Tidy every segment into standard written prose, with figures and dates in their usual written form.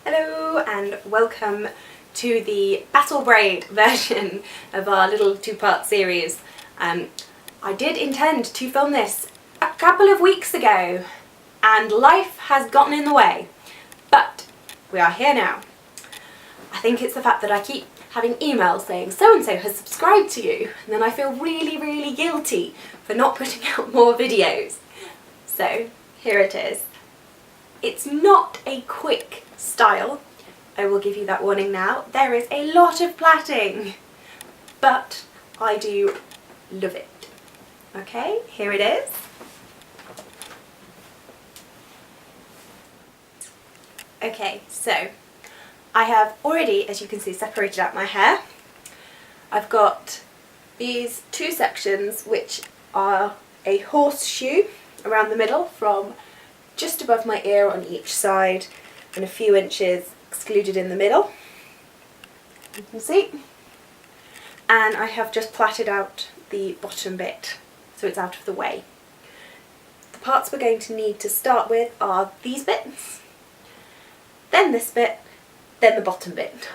Hello and welcome to the battle braid version of our little two-part series. I did intend to film this a couple of weeks ago and life has gotten in the way, but we are here now. I think it's the fact that I keep having emails saying so-and-so has subscribed to you, and then I feel really guilty for not putting out more videos. So here it is. It's not a quick style, I will give you that warning now. There is a lot of plaiting, but I do love it. Okay, here it is. Okay, so I have already, as you can see, separated out my hair. I've got these two sections which are a horseshoe around the middle from just above my ear on each side and a few inches excluded in the middle, you can see. And I have just plaited out the bottom bit so it's out of the way. The parts we're going to need to start with are these bits, then this bit, then the bottom bit,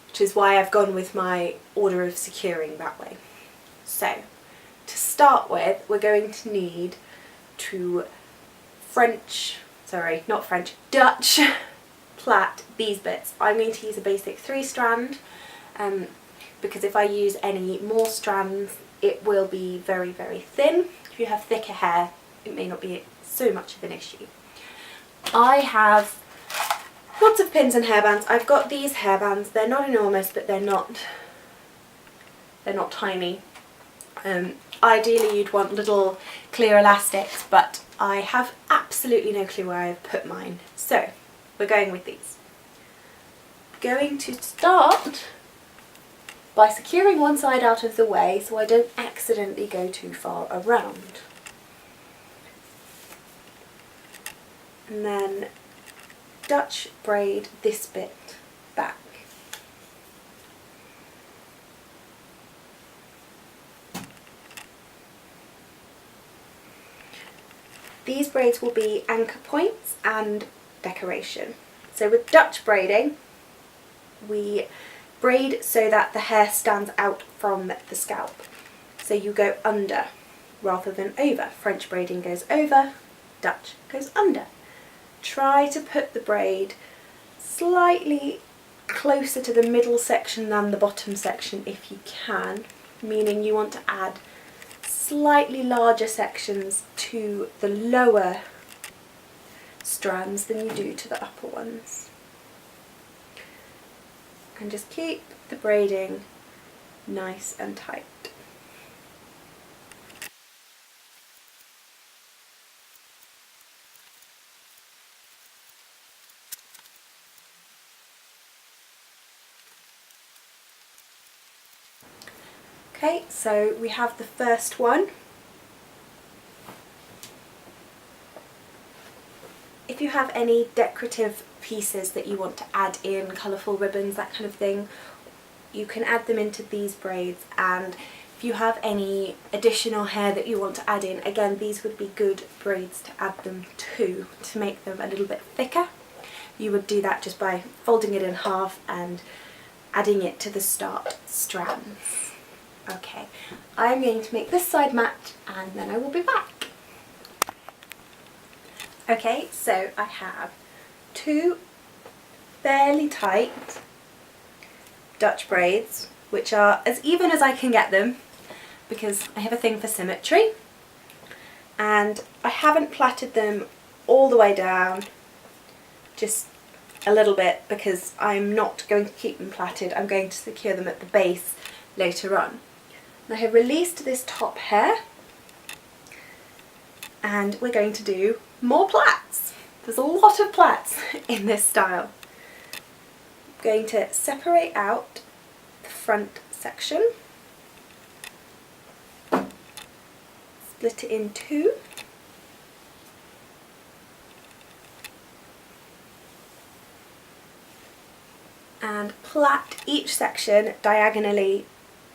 which is why I've gone with my order of securing that way. So, to start with, we're going to need to Dutch plait these bits. I'm going to use a basic 3-strand because if I use any more strands it will be very thin. If you have thicker hair it may not be so much of an issue. I have lots of pins and hairbands. I've got these hairbands. They're not enormous, but they're not tiny. Ideally you'd want little clear elastics, but I have absolutely no clue where I've put mine. So we're going with these. Going to start by securing one side out of the way so I don't accidentally go too far around. And then Dutch braid this bit back. These braids will be anchor points and decoration. So with Dutch braiding, we braid so that the hair stands out from the scalp. So you go under rather than over. French braiding goes over, Dutch goes under. Try to put the braid slightly closer to the middle section than the bottom section if you can, meaning you want to add slightly larger sections to the lower strands than you do to the upper ones. And just keep the braiding nice and tight. Okay, so we have the first one. If you have any decorative pieces that you want to add in, colourful ribbons, that kind of thing, you can add them into these braids. And if you have any additional hair that you want to add in, again these would be good braids to add them to make them a little bit thicker. You would do that just by folding it in half and adding it to the start strands. Okay, I'm going to make this side match and then I will be back. Okay, so I have two fairly tight Dutch braids, which are as even as I can get them because I have a thing for symmetry, and I haven't plaited them all the way down, just a little bit because I'm not going to keep them plaited. I'm going to secure them at the base later on. I have released this top hair and we're going to do more plaits. There's a lot of plaits in this style. I'm going to separate out the front section, split it in two, and plait each section diagonally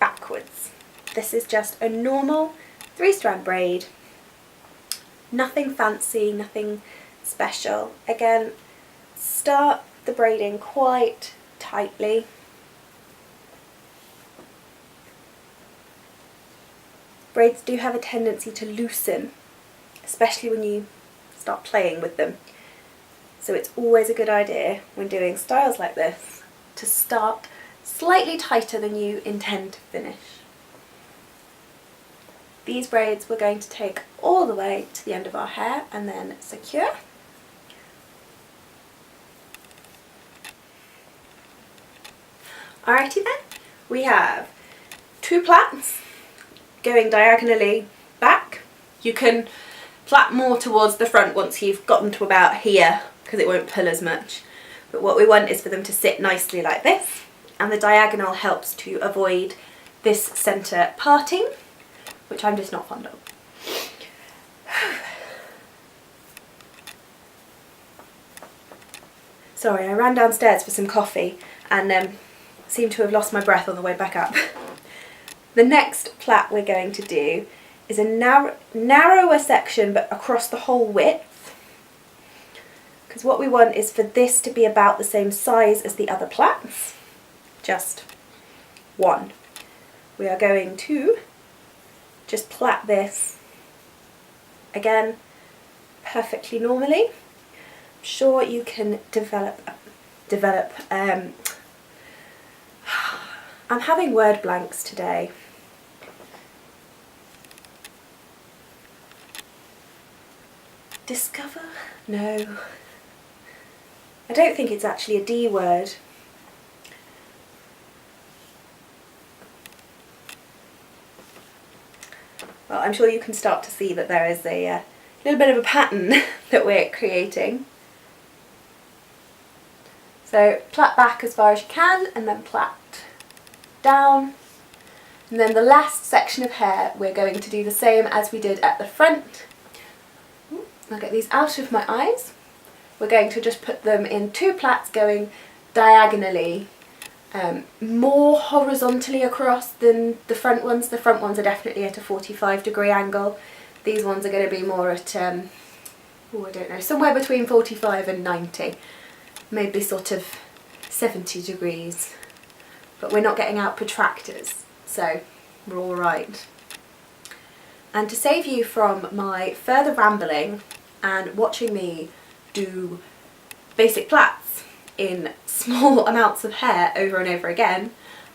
backwards. This is just a normal 3-strand braid, nothing fancy, nothing special. Again, start the braid in quite tightly. Braids do have a tendency to loosen, especially when you start playing with them. So it's always a good idea when doing styles like this to start slightly tighter than you intend to finish. These braids we're going to take all the way to the end of our hair and then secure. Alrighty then, we have 2 plaits going diagonally back. You can plait more towards the front once you've gotten to about here because it won't pull as much. But what we want is for them to sit nicely like this, and the diagonal helps to avoid this centre parting, which I'm just not fond of. Sorry, I ran downstairs for some coffee and seemed to have lost my breath on the way back up. The next plait we're going to do is a narrower section but across the whole width, because what we want is for this to be about the same size as the other plaits, just one. We are going to just plait this again perfectly normally. I'm sure you can develop I'm having word blanks today. Discover? No. I don't think it's actually a D word. Well, I'm sure you can start to see that there is a little bit of a pattern that we're creating. So plait back as far as you can and then plait down. And then the last section of hair we're going to do the same as we did at the front. I'll get these out of my eyes. We're going to just put them in 2 plaits going diagonally, more horizontally across than the front ones. The front ones are definitely at a 45-degree angle. These ones are going to be more at, I don't know, somewhere between 45 and 90. Maybe sort of 70 degrees. But we're not getting out protractors, so we're all right. And to save you from my further rambling and watching me do basic plaits in small amounts of hair over and over again,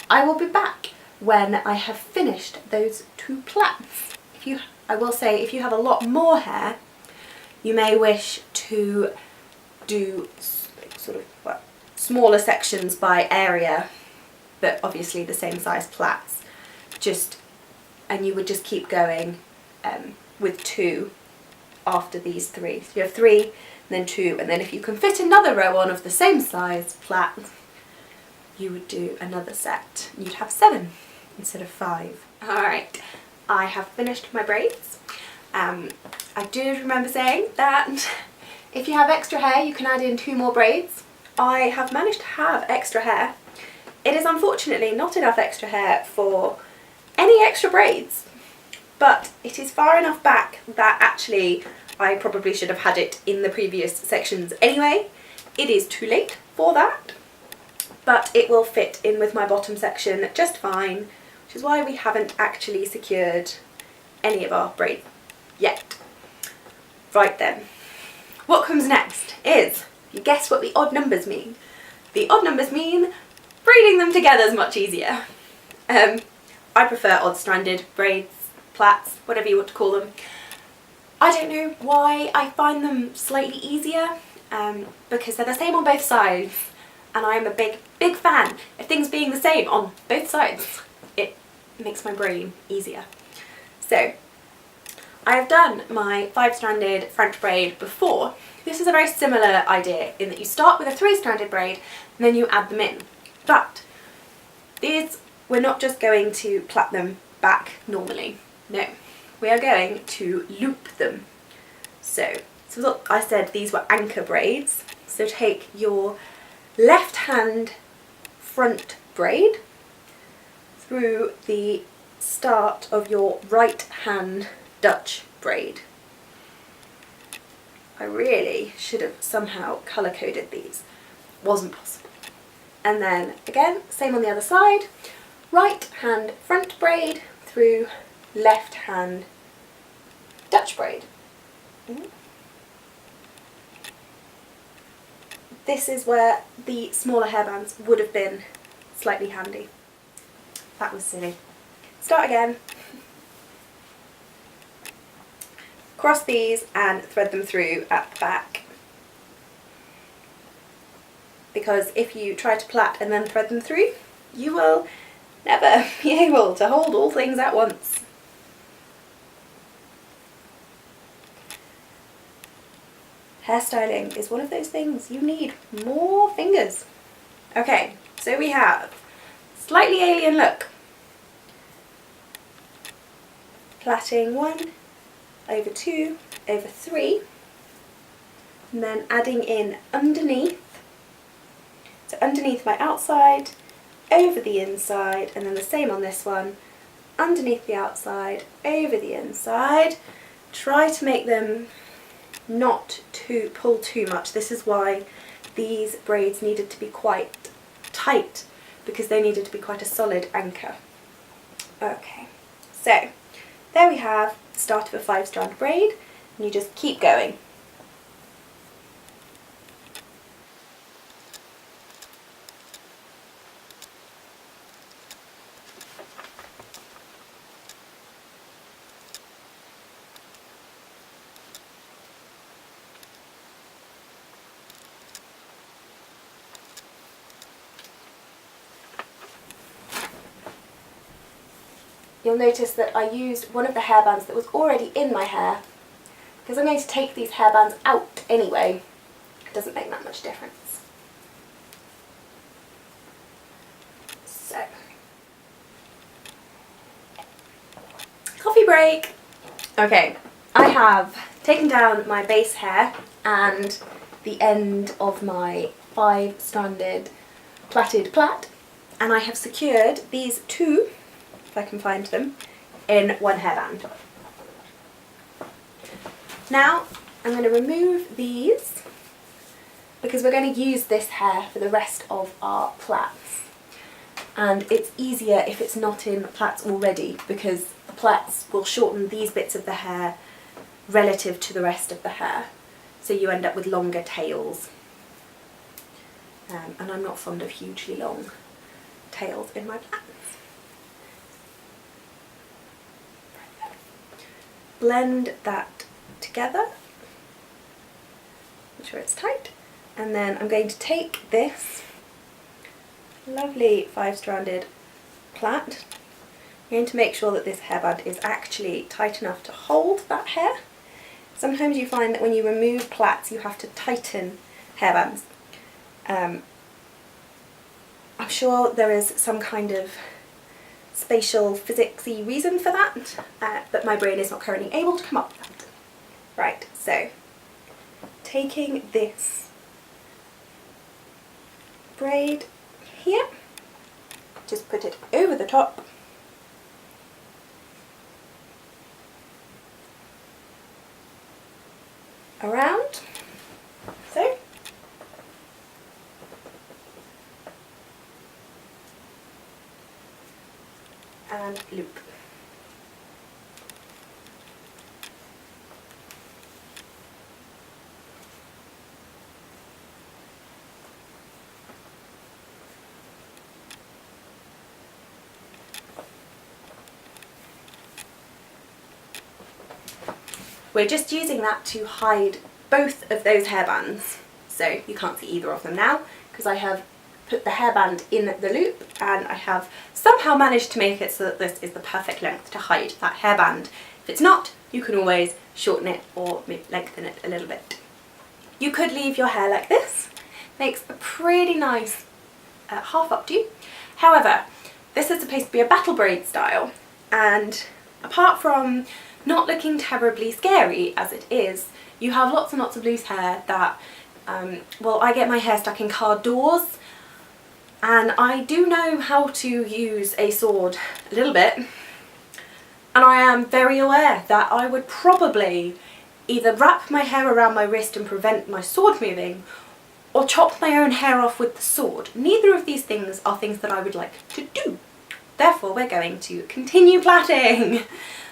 I will be back when I have finished those 2 plaits. I will say, if you have a lot more hair, you may wish to do sort of smaller sections by area, but obviously the same size plaits. And you would just keep going with 2 after these 3. So you have 3, and then 2, and then if you can fit another row on of the same size plait, you would do another set. You'd have 7 instead of 5. Alright, I have finished my braids. I do remember saying that if you have extra hair you can add in 2 more braids. I have managed to have extra hair. It is unfortunately not enough extra hair for any extra braids, but it is far enough back that actually I probably should have had it in the previous sections anyway. It is too late for that, but it will fit in with my bottom section just fine, which is why we haven't actually secured any of our braids yet. Right then, what comes next is, you guess what the odd numbers mean. The odd numbers mean braiding them together is much easier. I prefer odd-stranded braids, plaits, whatever you want to call them. I don't know why I find them slightly easier, because they're the same on both sides, and I'm a big fan of things being the same on both sides. It makes my brain easier. So, I have done my 5-stranded French braid before. This is a very similar idea in that you start with a 3-stranded braid and then you add them in. But these, we're not just going to plait them back normally. No, we are going to loop them. So look, I said these were anchor braids. So take your left hand front braid through the start of your right hand Dutch braid. I really should have somehow colour coded these. wasn't possible. And then again, same on the other side, right hand front braid through left hand Dutch braid. This is where the smaller hairbands would have been slightly handy. That was silly. Start again. Cross these and thread them through at the back. Because if you try to plait and then thread them through, you will never be able to hold all things at once. Hairstyling is one of those things you need more fingers. Okay, so we have slightly alien look. Plaiting 1 over 2 over 3, and then adding in underneath. So underneath my outside, over the inside, and then the same on this one, underneath the outside, over the inside. Try to make them not to pull too much. This is why these braids needed to be quite tight, because they needed to be quite a solid anchor. Okay, so there we have the start of a 5-strand braid, and you just keep going. You'll notice that I used one of the hairbands that was already in my hair, because I'm going to take these hairbands out anyway. It doesn't make that much difference. So, coffee break. Okay, I have taken down my base hair and the end of my 5-stranded plaited plait, and I have secured these two, if I can find them, in one hairband. Now I'm going to remove these because we're going to use this hair for the rest of our plaits, and it's easier if it's not in plaits already, because the plaits will shorten these bits of the hair relative to the rest of the hair, so you end up with longer tails, and I'm not fond of hugely long tails in my plaits. Blend that together, make sure it's tight, and then I'm going to take this lovely 5-stranded plait. I'm going to make sure that this hairband is actually tight enough to hold that hair. Sometimes you find that when you remove plaits you have to tighten hairbands. I'm sure there is some kind of spatial physicsy reason for that, but my brain is not currently able to come up with that. Right, so taking this braid here, just put it over the top, around, so, and loop. We're just using that to hide both of those hairbands, so you can't see either of them now because I have put the hairband in the loop and I have somehow managed to make it so that this is the perfect length to hide that hairband. If it's not, you can always shorten it or lengthen it a little bit. You could leave your hair like this, makes a pretty nice half-updo. However, this is supposed to be a battle braid style, and apart from not looking terribly scary as it is, you have lots and lots of loose hair that, well, I get my hair stuck in car doors, and I do know how to use a sword a little bit, and I am very aware that I would probably either wrap my hair around my wrist and prevent my sword moving, or chop my own hair off with the sword. Neither of these things are things that I would like to do. Therefore, we're going to continue plaiting.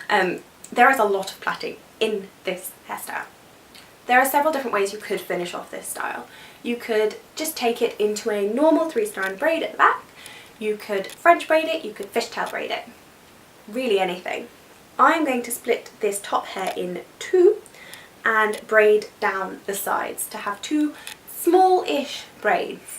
There is a lot of plaiting in this hairstyle. There are several different ways you could finish off this style. You could just take it into a normal 3-strand braid at the back. You could French braid it, you could fishtail braid it. Really anything. I'm going to split this top hair in two and braid down the sides to have two small-ish braids.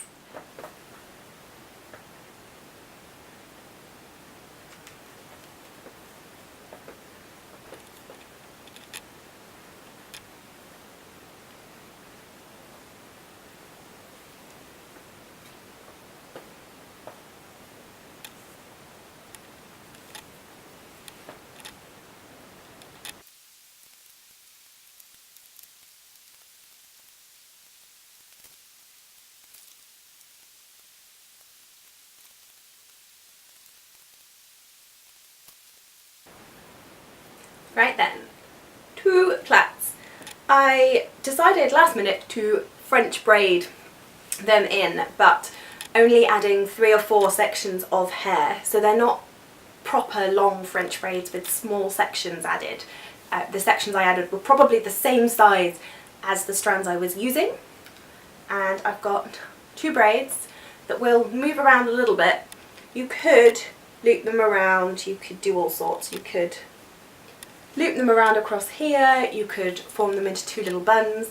Right then, two plaits. I decided last minute to French braid them in, but only adding 3 or 4 sections of hair, so they're not proper long French braids with small sections added. The sections I added were probably the same size as the strands I was using, and I've got 2 braids that will move around a little bit. You could loop them around, you could do all sorts. You could loop them around across here, you could form them into 2 little buns.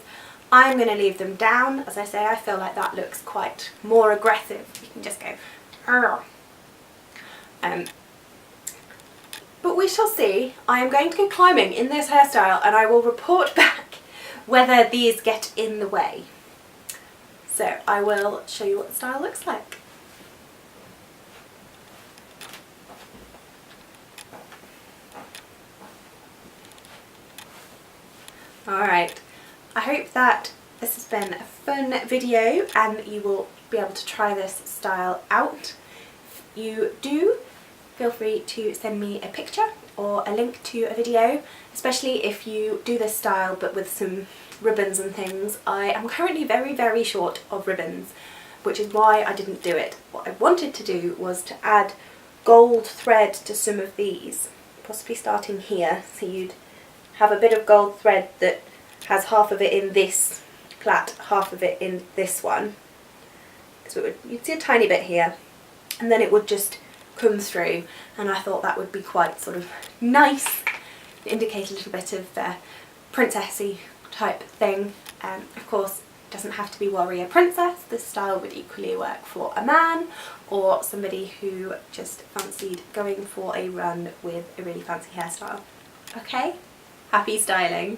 I'm going to leave them down. As I say, I feel like that looks quite more aggressive. You can just go Arr. But we shall see. I am going to go climbing in this hairstyle and I will report back whether these get in the way. So I will show you what the style looks like. Alright, I hope that this has been a fun video and you will be able to try this style out. If you do, feel free to send me a picture or a link to a video, especially if you do this style but with some ribbons and things. I am currently very short of ribbons, which is why I didn't do it. What I wanted to do was to add gold thread to some of these, possibly starting here, so you'd have a bit of gold thread that has half of it in this plait, half of it in this one. So you'd see a tiny bit here, and then it would just come through, and I thought that would be quite sort of nice, indicate a little bit of princessy type thing. Of course, it doesn't have to be warrior princess. This style would equally work for a man or somebody who just fancied going for a run with a really fancy hairstyle. Okay? Happy styling!